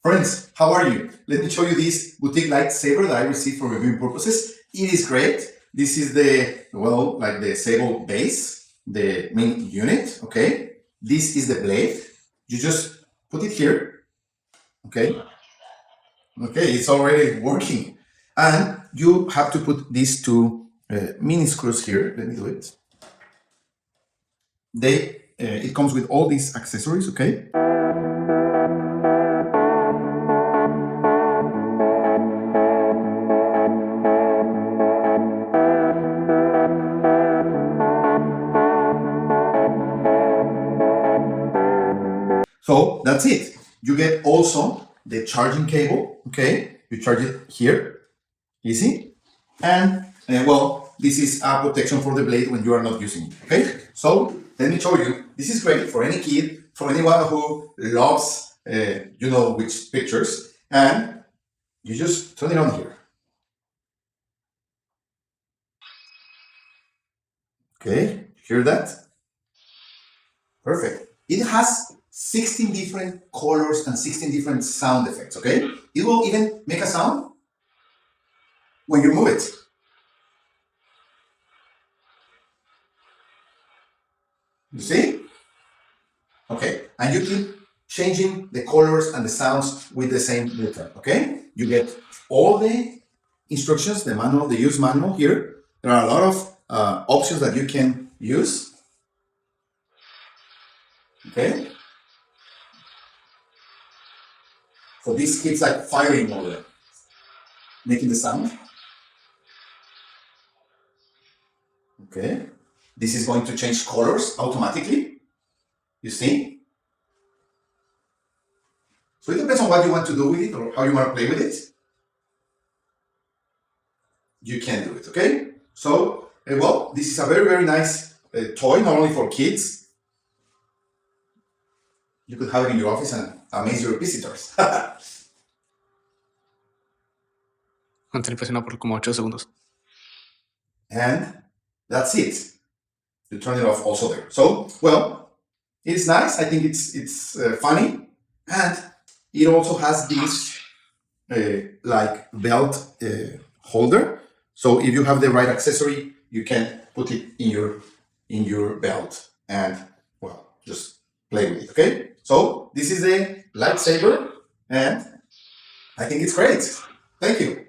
Friends, how are you? Let me show you this boutique lightsaber that I received for reviewing purposes. It is great. This is the, well, like the Saber base, the main unit, okay? This is the blade. You just put it here, okay? Okay, it's already working. And you have to put these two mini screws here. Let me do it. It comes with all these accessories, okay? So that's it. You get also the charging cable, okay? You charge it here, easy. And well, this is a protection for the blade when you are not using it, okay? So let me show you. This is great for any kid, for anyone who loves, you know which pictures. And you just turn it on here. Okay, hear that? Perfect. It has 16 different colors and 16 different sound effects, okay? It will even make a sound when you move it. You see? Okay, and you keep changing the colors and the sounds with the same letter, okay? You get all the instructions, the manual, the use manual here. There are a lot of options that you can use, okay? So this keeps like firing over, making the sound. Okay, this is going to change colors automatically, you see? So it depends on what you want to do with it or how you want to play with it. You can do it, okay? So, well, this is a very, very nice toy, not only for kids. You could have it in your office and amaze your visitors. Mantener presionado por como 8 segundos. And that's it. You turn it off also there. So, well, it's nice. I think it's funny. And it also has this like belt holder. So if you have the right accessory, you can put it in your belt and, well, just play with it, okay? So this is the lightsaber, and I think it's great. Thank you.